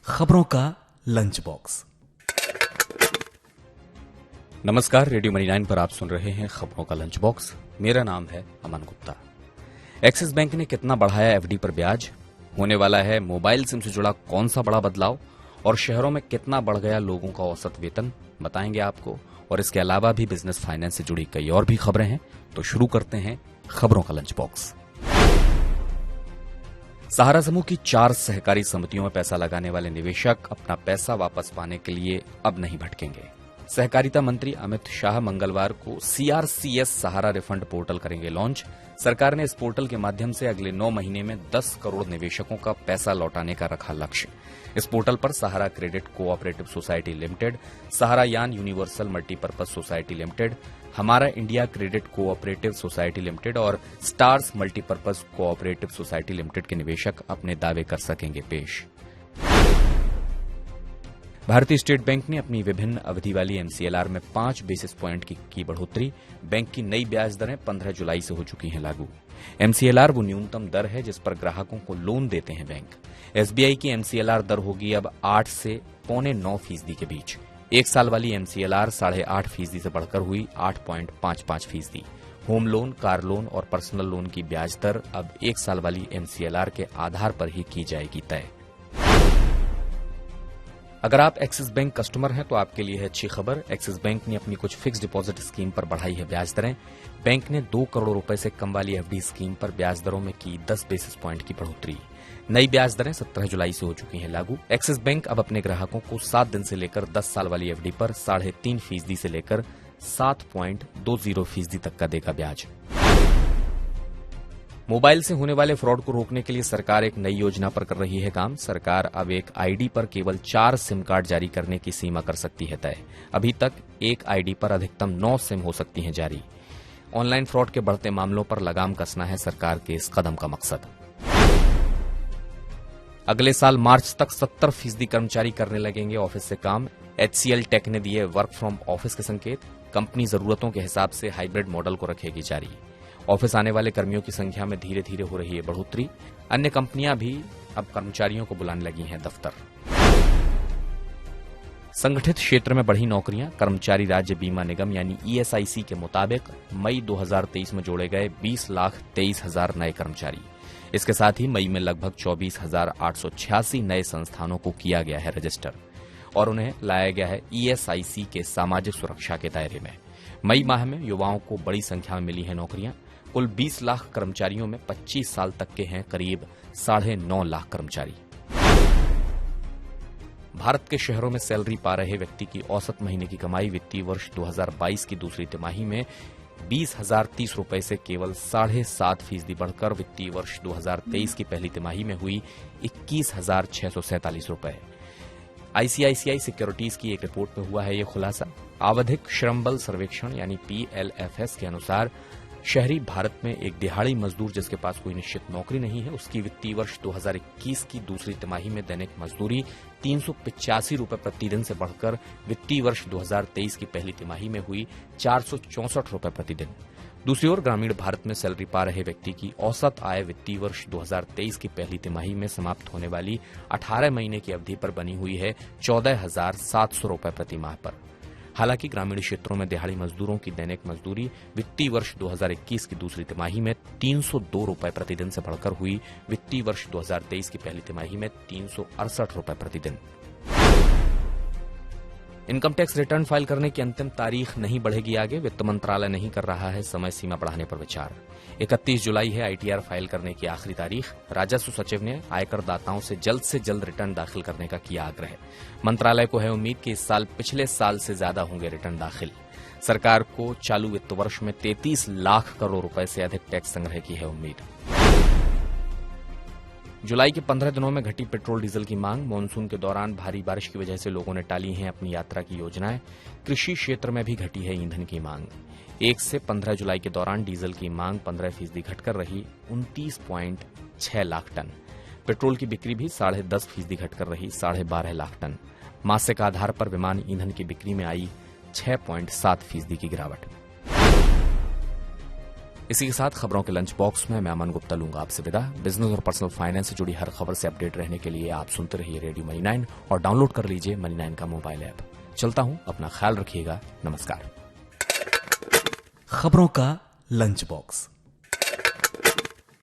खबरों का lunch box. नमस्कार, रेडियो मनी 9 पर आप सुन रहे हैं खबरों का लंच बॉक्स। मेरा नाम है अमन गुप्ता। एक्सिस बैंक ने कितना बढ़ाया एफडी पर ब्याज, होने वाला है मोबाइल सिम से जुड़ा कौन सा बड़ा बदलाव, और शहरों में कितना बढ़ गया लोगों का औसत वेतन, बताएंगे आपको। और इसके अलावा भी बिजनेस फाइनेंस से जुड़ी कई और भी खबरें हैं। तो शुरू करते हैं खबरों का लंच बॉक्स। सहारा समूह की 4 सहकारी समितियों में पैसा लगाने वाले निवेशक अपना पैसा वापस पाने के लिए अब नहीं भटकेंगे। सहकारिता मंत्री अमित शाह मंगलवार को सीआरसीएस सहारा रिफंड पोर्टल करेंगे लॉन्च। सरकार ने इस पोर्टल के माध्यम से अगले 9 महीने में 10 करोड़ निवेशकों का पैसा लौटाने का रखा लक्ष्य। इस पोर्टल पर Sahara credit cooperative society limited, Saharayn universal multipurpose society limited, Hamara India credit cooperative society limited और Stars multipurpose cooperative society limited के निवेशक अपने दावे कर सकेंगे पेश। भारतीय स्टेट बैंक ने अपनी विभिन्न अवधि वाली एमसीएलआर में 5 बेसिस प्वाइंट की बढ़ोतरी। बैंक की नई ब्याज दरें 15 जुलाई से हो चुकी हैं लागू। एमसीएलआर वो न्यूनतम दर है जिस पर ग्राहकों को लोन देते हैं बैंक। एसबीआई की एमसीएलआर दर होगी अब 8 से 8.25% के बीच। 1 साल वाली एमसीएलआर 8.5% से बढ़कर हुई 8.55%। होम लोन, कार लोन और पर्सनल लोन की ब्याज दर अब 1 साल वाली एमसीएलआर के आधार पर ही की जाएगी तय। अगर आप एक्सिस बैंक कस्टमर हैं तो आपके लिए है अच्छी खबर। एक्सिस बैंक ने अपनी कुछ फिक्स डिपॉजिट स्कीम पर बढ़ाई है ब्याज दरें। बैंक ने 2 करोड़ रुपए से कम वाली एफडी स्कीम पर ब्याज दरों में की 10 बेसिस प्वाइंट की बढ़ोतरी। नई ब्याज दरें 17 जुलाई से हो चुकी हैं लागू। एक्सिस बैंक अब अपने ग्राहकों को 7 दिन से लेकर 10 साल वाली एफडी पर 3.5% से लेकर 7.20% तक का देगा ब्याज। मोबाइल से होने वाले फ्रॉड को रोकने के लिए सरकार एक नई योजना पर कर रही है काम। सरकार अब एक आईडी पर केवल 4 सिम कार्ड जारी करने की सीमा कर सकती है तय। अभी तक एक आईडी पर अधिकतम 9 सिम हो सकती हैं जारी। ऑनलाइन फ्रॉड के बढ़ते मामलों पर लगाम कसना है सरकार के इस कदम का मकसद। अगले साल मार्च तक 70% कर्मचारी करने लगेंगे ऑफिस से काम। एचसीएल टेक ने दिए वर्क फ्रॉम ऑफिस के संकेत। कंपनी जरूरतों के हिसाब से हाइब्रिड मॉडल को रखेगी जारी। ऑफिस आने वाले कर्मियों की संख्या में धीरे धीरे हो रही है बढ़ोतरी। अन्य कंपनियां भी अब कर्मचारियों को बुलाने लगी हैं दफ्तर। संगठित क्षेत्र में बढ़ी नौकरियां। कर्मचारी राज्य बीमा निगम यानी ईएसआईसी के मुताबिक मई 2023 में जोड़े गए 20,23,000 नए कर्मचारी। इसके साथ ही मई में लगभग 24,886 नए संस्थानों को किया गया है रजिस्टर और उन्हें लाया गया है ईएसआईसी के सामाजिक सुरक्षा के दायरे में। मई माह में युवाओं को बड़ी संख्या में मिली है नौकरियां। कुल 20 लाख कर्मचारियों में 25 साल तक के हैं करीब 9.5 लाख कर्मचारी। भारत के शहरों में सैलरी पा रहे व्यक्ति की औसत महीने की कमाई वित्तीय वर्ष 2022 की दूसरी तिमाही में 20,030 रुपए से केवल 7.5% बढ़कर वित्तीय वर्ष 2023 की पहली तिमाही में हुई 21,647 रुपए। आईसीआईसीआई सिक्योरिटीज की एक रिपोर्ट में हुआ है ये खुलासा। आवधिक श्रम बल सर्वेक्षण यानी पीएलएफएस के अनुसार शहरी भारत में एक दिहाड़ी मजदूर जिसके पास कोई निश्चित नौकरी नहीं है, उसकी वित्तीय वर्ष 2021 की दूसरी तिमाही में दैनिक मजदूरी 385 रुपए प्रतिदिन से बढ़कर वित्तीय वर्ष 2023 की पहली तिमाही में हुई 464 रुपए प्रतिदिन। दूसरी ओर ग्रामीण भारत में सैलरी पा रहे व्यक्ति की औसत आय वित्तीय वर्ष 2023 की पहली तिमाही में समाप्त होने वाली 18 महीने की अवधि पर बनी हुई है 14,700 रुपए प्रति माह पर। हालांकि ग्रामीण क्षेत्रों में दिहाड़ी मजदूरों की दैनिक मजदूरी वित्तीय वर्ष 2021 की दूसरी तिमाही में 302 रुपए प्रतिदिन से बढ़कर हुई वित्तीय वर्ष 2023 की पहली तिमाही में 368 रुपए प्रतिदिन। इनकम टैक्स रिटर्न फाइल करने की अंतिम तारीख नहीं बढ़ेगी आगे। वित्त मंत्रालय नहीं कर रहा है समय सीमा बढ़ाने पर विचार। 31 जुलाई है आईटीआर फाइल करने की आखिरी तारीख। राजस्व सचिव ने आयकर दाताओं से जल्द रिटर्न दाखिल करने का किया आग्रह। मंत्रालय को है उम्मीद कि इस साल पिछले साल से ज्यादा होंगे रिटर्न दाखिल। सरकार को चालू वित्त वर्ष में 33 लाख करोड़ रुपए से अधिक टैक्स संग्रह की है उम्मीद। जुलाई के 15 दिनों में घटी पेट्रोल डीजल की मांग। मानसून के दौरान भारी बारिश की वजह से लोगों ने टाली हैं अपनी यात्रा की योजनाएं। कृषि क्षेत्र में भी घटी है ईंधन की मांग। 1 से 15 जुलाई के दौरान डीजल की मांग 15% घटकर रही 29.6 लाख टन। पेट्रोल की बिक्री भी 10.5% घटकर रही 12.5 लाख टन। मासिक आधार पर विमान ईंधन की बिक्री में आई 6.7% की गिरावट। इसी के साथ खबरों के लंच बॉक्स में मैं अमन गुप्ता लूंगा आपसे विदा। बिजनेस और पर्सनल फाइनेंस से जुड़ी हर खबर से अपडेट रहने के लिए आप सुनते रहिए रेडियो मनी 9 और डाउनलोड कर लीजिए मनी 9 का मोबाइल ऐप। चलता हूं, अपना ख्याल रखिएगा। नमस्कार। खबरों का लंच बॉक्स।